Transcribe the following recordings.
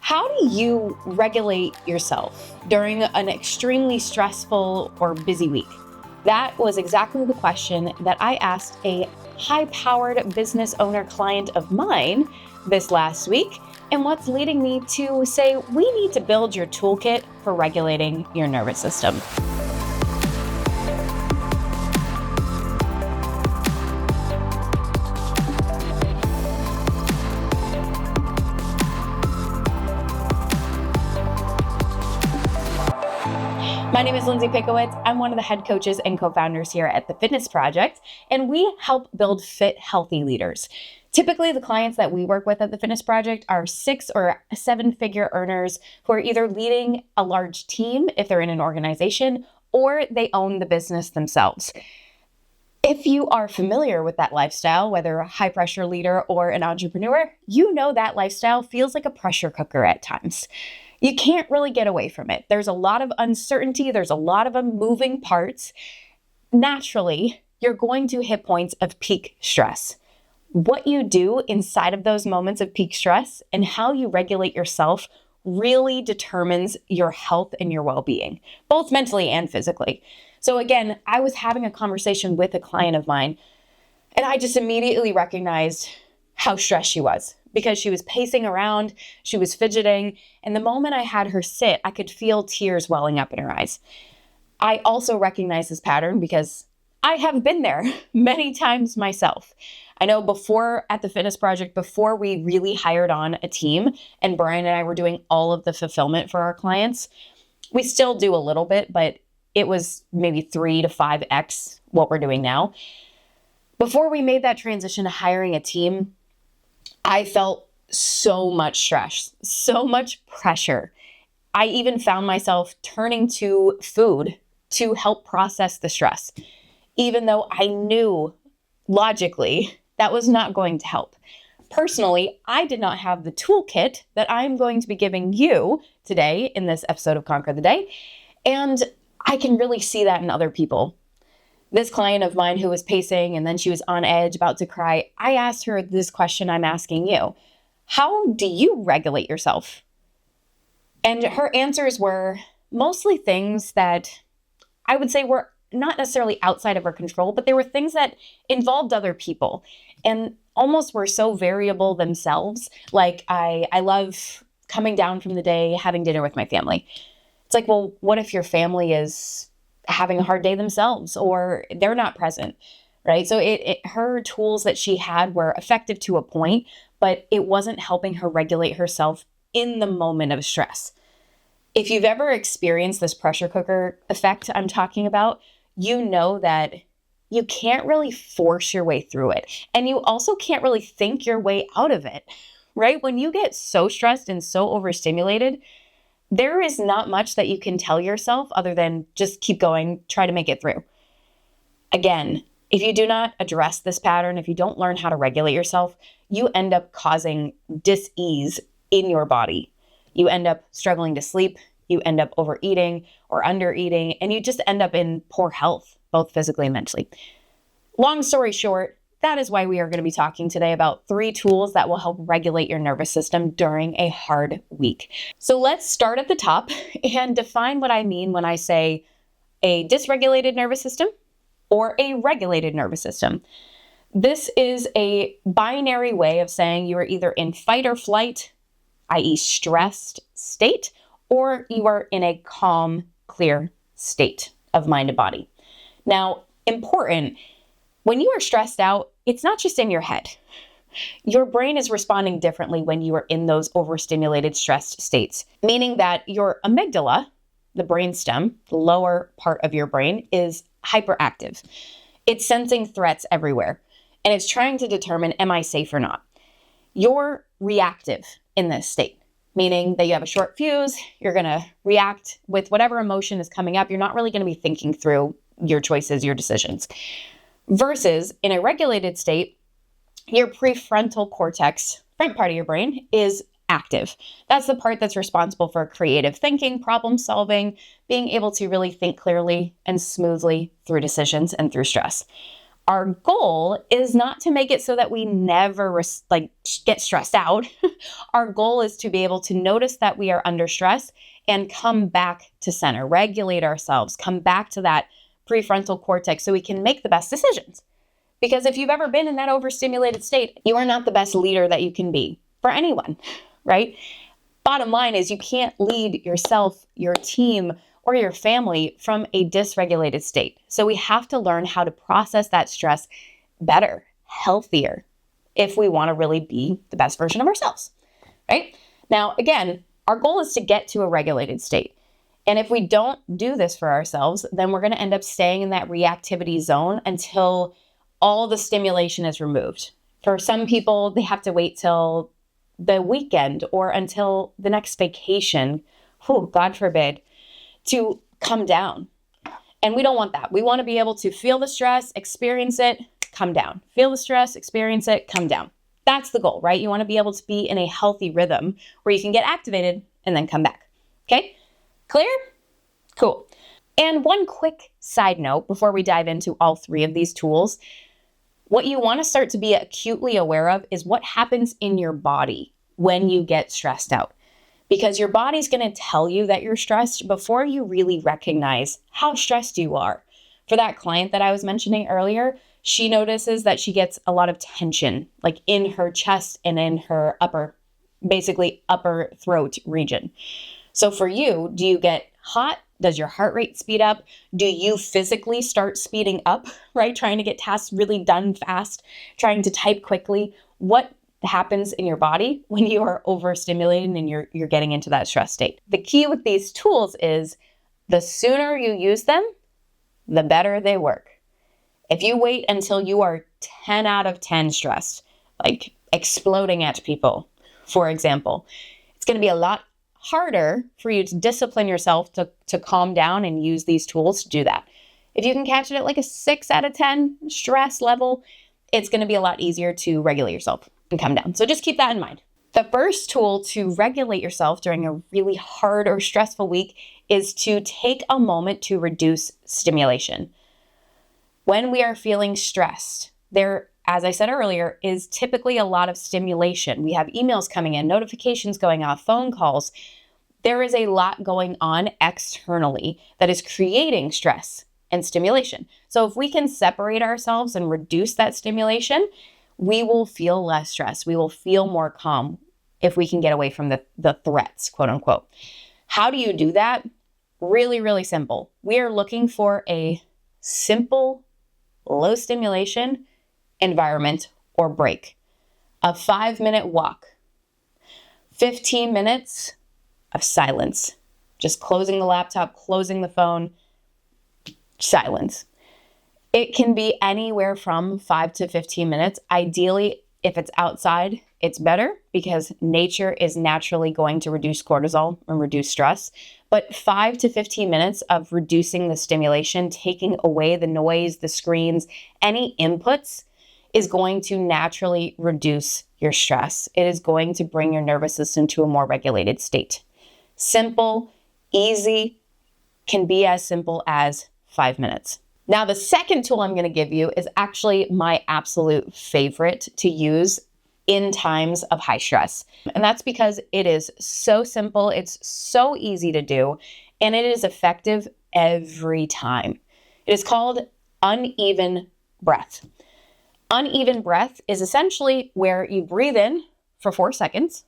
How do you regulate yourself during an extremely stressful or busy week? That was exactly the question that I asked a high-powered business owner client of mine this last week, and what's leading me to say we need to build your toolkit for regulating your nervous system. My name is Lindsey. I'm one of the head coaches and co-founders here at The Fitness Project, and we help build fit, healthy leaders. Typically, the clients that we work with at The Fitness Project are 6 or 7-figure earners who are either leading a large team if they're in an organization, or they own the business themselves. If you are familiar with that lifestyle, whether a high-pressure leader or an entrepreneur, you know that lifestyle feels like a pressure cooker at times. You can't really get away from it. There's a lot of uncertainty. There's a lot of moving parts. Naturally, you're going to hit points of peak stress. What you do inside of those moments of peak stress and how you regulate yourself really determines your health and your well-being, both mentally and physically. So again, I was having a conversation with a client of mine, and I just immediately recognized how stressed she was because she was pacing around, she was fidgeting, and the moment I had her sit, I could feel tears welling up in her eyes. I also recognize this pattern because I have been there many times myself. I know before at the Fitness Project, before we really hired on a team and Brian and I were doing all of the fulfillment for our clients, we still do a little bit, but it was maybe 3 to 5x what we're doing now. Before we made that transition to hiring a team, I felt so much stress, so much pressure. I even found myself turning to food to help process the stress, even though I knew logically that was not going to help. Personally, I did not have the toolkit that I'm going to be giving you today in this episode of Conquer the Day, and I can really see that in other people. This client of mine who was pacing and then she was on edge, about to cry, I asked her this question I'm asking you. How do you regulate yourself? And her answers were mostly things that I would say were not necessarily outside of her control, but they were things that involved other people and almost were so variable themselves. Like I love coming down from the day, having dinner with my family. It's like, well, what if your family is having a hard day themselves or they're not present, right? So her tools that she had were effective to a point, but it wasn't helping her regulate herself in the moment of stress. If you've ever experienced this pressure cooker effect I'm talking about, you know that you can't really force your way through it. And you also can't really think your way out of it, right? When you get so stressed and so overstimulated, there is not much that you can tell yourself other than just keep going, try to make it through. Again, if you do not address this pattern, if you don't learn how to regulate yourself, you end up causing dis-ease in your body. You end up struggling to sleep, you end up overeating or undereating, and you just end up in poor health, both physically and mentally. Long story short, that is why we are going to be talking today about 3 tools that will help regulate your nervous system during a hard week. So let's start at the top and define what I mean when I say a dysregulated nervous system or a regulated nervous system. This is a binary way of saying you are either in fight or flight, i.e. stressed state, or you are in a calm, clear state of mind and body. Now, important, when you are stressed out, it's not just in your head. Your brain is responding differently when you are in those overstimulated, stressed states, meaning that your amygdala, the brainstem, the lower part of your brain, is hyperactive. It's sensing threats everywhere, and it's trying to determine, am I safe or not? You're reactive in this state, meaning that you have a short fuse, you're going to react with whatever emotion is coming up. You're not really going to be thinking through your choices, your decisions. Versus in a regulated state, your prefrontal cortex, front part of your brain, is active. That's the part that's responsible for creative thinking, problem solving, being able to really think clearly and smoothly through decisions and through stress. Our goal is not to make it so that we never get stressed out. Our goal is to be able to notice that we are under stress and come back to center, regulate ourselves, come back to that prefrontal cortex so we can make the best decisions. Because if you've ever been in that overstimulated state, you are not the best leader that you can be for anyone, right? Bottom line is you can't lead yourself, your team, or your family from a dysregulated state. So we have to learn how to process that stress better, healthier, if we want to really be the best version of ourselves, right? Now, again, our goal is to get to a regulated state. And if we don't do this for ourselves, then we're going to end up staying in that reactivity zone until all the stimulation is removed. For some people, they have to wait till the weekend or until the next vacation, God forbid, to come down. And we don't want that. We want to be able to feel the stress, experience it, come down. Feel the stress, experience it, come down. That's the goal, right? You want to be able to be in a healthy rhythm where you can get activated and then come back. Okay? Clear? Cool. And one quick side note before we dive into all three of these tools, what you want to start to be acutely aware of is what happens in your body when you get stressed out. Because your body's going to tell you that you're stressed before you really recognize how stressed you are. For that client that I was mentioning earlier, she notices that she gets a lot of tension, like in her chest and in her upper throat region. So for you, do you get hot? Does your heart rate speed up? Do you physically start speeding up, right? Trying to get tasks really done fast, trying to type quickly. What happens in your body when you are overstimulated and you're getting into that stress state? The key with these tools is the sooner you use them, the better they work. If you wait until you are 10 out of 10 stressed, like exploding at people, for example, it's going to be a lot harder for you to discipline yourself to calm down and use these tools to do that. If you can catch it at like a 6 out of 10 stress level, it's going to be a lot easier to regulate yourself and come down. So just keep that in mind. The first tool to regulate yourself during a really hard or stressful week is to take a moment to reduce stimulation. When we are feeling stressed, there, as I said earlier, is typically a lot of stimulation. We have emails coming in, notifications going off, phone calls. There is a lot going on externally that is creating stress and stimulation. So if we can separate ourselves and reduce that stimulation, we will feel less stress. We will feel more calm if we can get away from the threats, quote unquote. How do you do that? Really, really simple. We are looking for a simple, low stimulation environment or break. A 5-minute walk, 15 minutes of silence, just closing the laptop, closing the phone, silence. It can be anywhere from 5 to 15 minutes. Ideally, if it's outside, it's better because nature is naturally going to reduce cortisol and reduce stress. But 5 to 15 minutes of reducing the stimulation, taking away the noise, the screens, any inputs is going to naturally reduce your stress. It is going to bring your nervous system to a more regulated state. Simple, easy, can be as simple as 5 minutes. Now, the second tool I'm going to give you is actually my absolute favorite to use in times of high stress. And that's because it is so simple, it's so easy to do, and it is effective every time. It is called uneven breath. Uneven breath is essentially where you breathe in for 4 seconds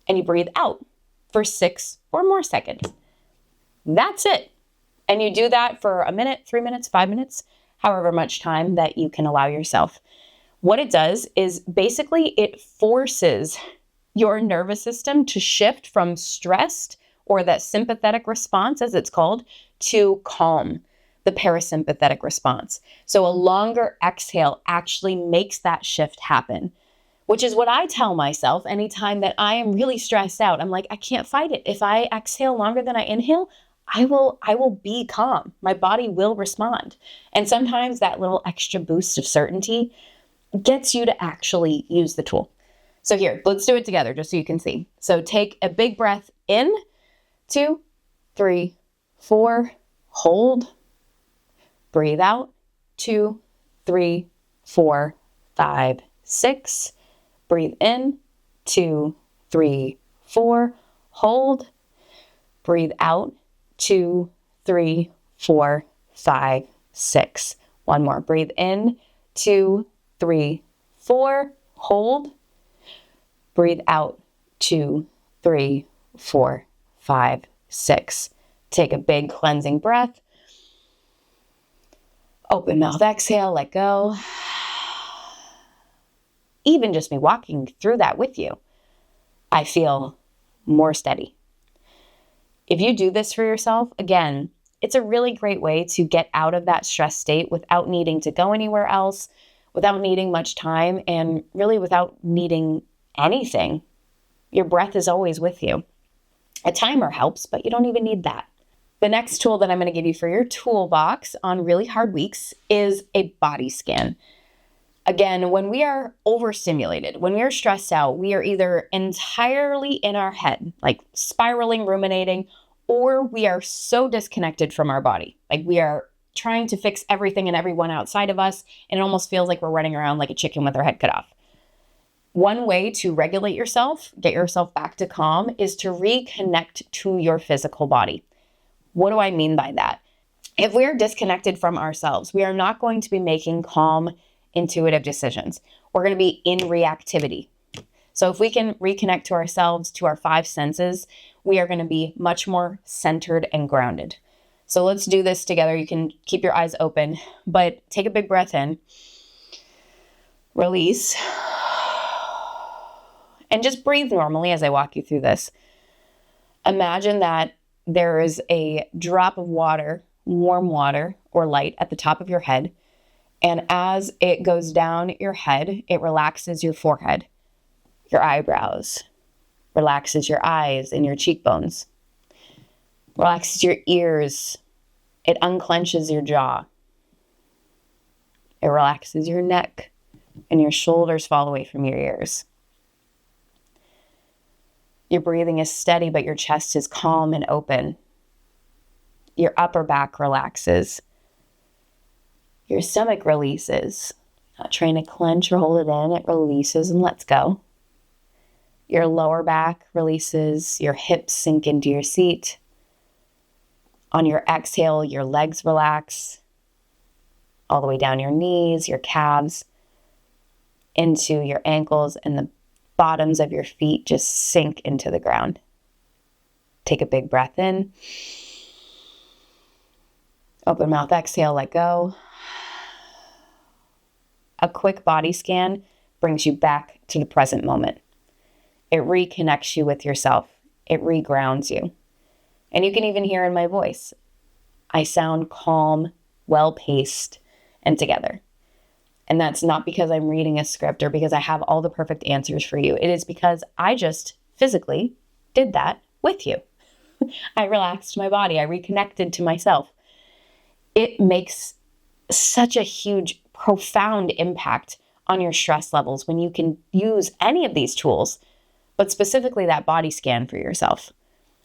and you breathe out for 6 or more seconds. That's it. And you do that for a minute, 3 minutes, 5 minutes, however much time that you can allow yourself. What it does is basically it forces your nervous system to shift from stressed, or that sympathetic response as it's called, to calm, the parasympathetic response. So a longer exhale actually makes that shift happen, which is what I tell myself anytime that I am really stressed out. I'm like, I can't fight it. If I exhale longer than I inhale, I will be calm. My body will respond. And sometimes that little extra boost of certainty gets you to actually use the tool. So here, let's do it together just so you can see. So take a big breath in, 2, 3, 4, hold, breathe out, 2, 3, 4, 5, 6. Breathe in, 2, 3, 4. Hold. Breathe out, 2, 3, 4, 5, 6. One more. Breathe in, 2, 3, 4. Hold. Breathe out, 2, 3, 4, 5, 6. Take a big cleansing breath. Open mouth, exhale, let go. Even just me walking through that with you, I feel more steady. If you do this for yourself, again, it's a really great way to get out of that stress state without needing to go anywhere else, without needing much time, and really without needing anything. Your breath is always with you. A timer helps, but you don't even need that. The next tool that I'm going to give you for your toolbox on really hard weeks is a body scan. Again, when we are overstimulated, when we are stressed out, we are either entirely in our head, like spiraling, ruminating, or we are so disconnected from our body. Like we are trying to fix everything and everyone outside of us, and it almost feels like we're running around like a chicken with our head cut off. One way to regulate yourself, get yourself back to calm, is to reconnect to your physical body. What do I mean by that? If we are disconnected from ourselves, we are not going to be making calm, intuitive decisions. We're going to be in reactivity. So if we can reconnect to ourselves, to our 5 senses, we are going to be much more centered and grounded. So let's do this together. You can keep your eyes open, but take a big breath in, release, and just breathe normally as I walk you through this. Imagine that there is a drop of water, warm water or light at the top of your head. And as it goes down your head, it relaxes your forehead, your eyebrows, relaxes your eyes and your cheekbones, relaxes your ears. It unclenches your jaw. It relaxes your neck and your shoulders fall away from your ears. Your breathing is steady, but your chest is calm and open. Your upper back relaxes. Your stomach releases. Not trying to clench or hold it in, it releases and lets go. Your lower back releases. Your hips sink into your seat. On your exhale, your legs relax. All the way down your knees, your calves, into your ankles, and the bottoms of your feet just sink into the ground. Take a big breath in. Open mouth, exhale, let go. A quick body scan brings you back to the present moment. It reconnects you with yourself. It regrounds you. And you can even hear in my voice, I sound calm, well-paced, and together. And that's not because I'm reading a script or because I have all the perfect answers for you. It is because I just physically did that with you. I relaxed my body. I reconnected to myself. It makes such a huge, profound impact on your stress levels when you can use any of these tools, but specifically that body scan for yourself.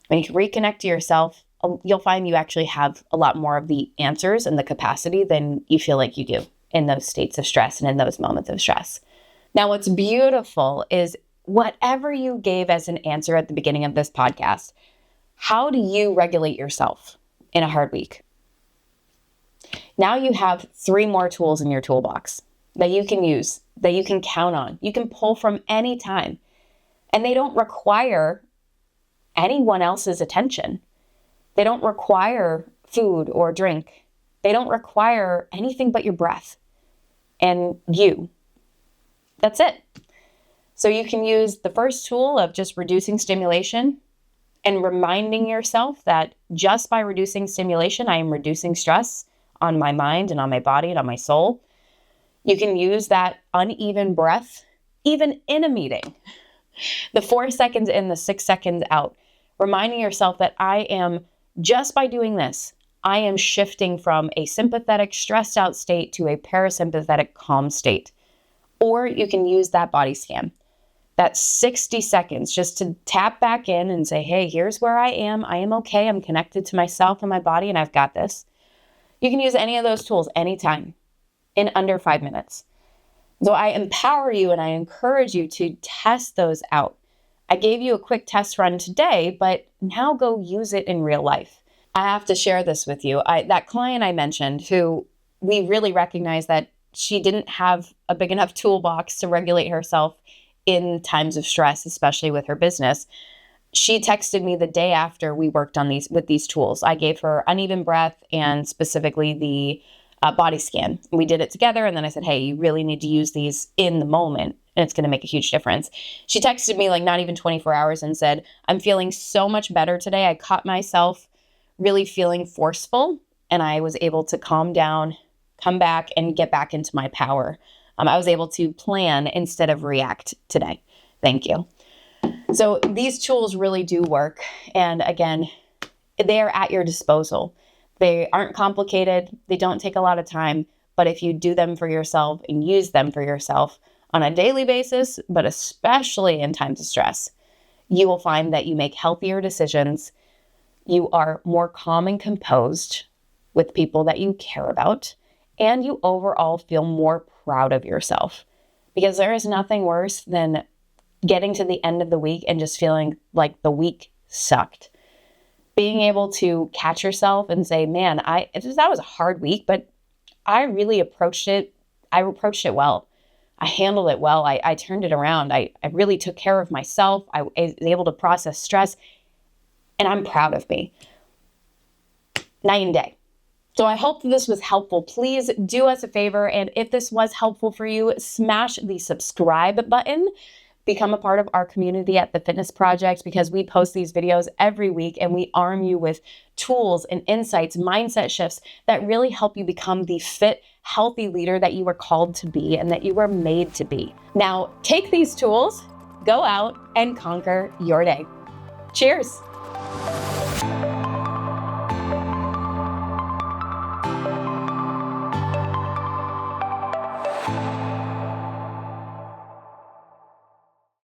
When you can reconnect to yourself, you'll find you actually have a lot more of the answers and the capacity than you feel like you do in those states of stress and in those moments of stress. Now, what's beautiful is whatever you gave as an answer at the beginning of this podcast, how do you regulate yourself in a hard week? Now you have 3 more tools in your toolbox that you can use, that you can count on. You can pull from any time, and they don't require anyone else's attention. They don't require food or drink. They don't require anything but your breath and you. That's it. So you can use the first tool of just reducing stimulation and reminding yourself that just by reducing stimulation, I am reducing stress on my mind and on my body and on my soul. You can use that uneven breath, even in a meeting. The 4 seconds in, the 6 seconds out, reminding yourself that I am, just by doing this, I am shifting from a sympathetic, stressed out state to a parasympathetic, calm state. Or you can use that body scan, that 60 seconds just to tap back in and say, hey, here's where I am. I am okay. I'm connected to myself and my body, and I've got this. You can use any of those tools anytime. in under 5 minutes. So I empower you and I encourage you to test those out. I gave you a quick test run today, but now go use it in real life. I have to share this with you. That client I mentioned, who we really recognized that she didn't have a big enough toolbox to regulate herself in times of stress, especially with her business. She texted me the day after we worked on these tools. I gave her uneven breath and specifically the body scan. We did it together. And then I said, hey, you really need to use these in the moment. And it's going to make a huge difference. She texted me like not even 24 hours and said, I'm feeling so much better today. I caught myself really feeling forceful and I was able to calm down, come back and get back into my power. I was able to plan instead of react today. Thank you. So these tools really do work. And again, they are at your disposal. They aren't complicated. They don't take a lot of time. But if you do them for yourself and use them for yourself on a daily basis, but especially in times of stress, you will find that you make healthier decisions. You are more calm and composed with people that you care about. And you overall feel more proud of yourself. Because there is nothing worse than getting to the end of the week and just feeling like the week sucked. Being able to catch yourself and say, man, that was a hard week, but I really approached it. I approached it well. I handled it well. I turned it around. I really took care of myself. I was able to process stress, and I'm proud of me. Night and day. So I hope this was helpful. Please do us a favor. And if this was helpful for you, smash the subscribe button. Become a part of our community at The Fitness Project because we post these videos every week and we arm you with tools and insights, mindset shifts that really help you become the fit, healthy leader that you were called to be and that you were made to be. Now, take these tools, go out and conquer your day. Cheers.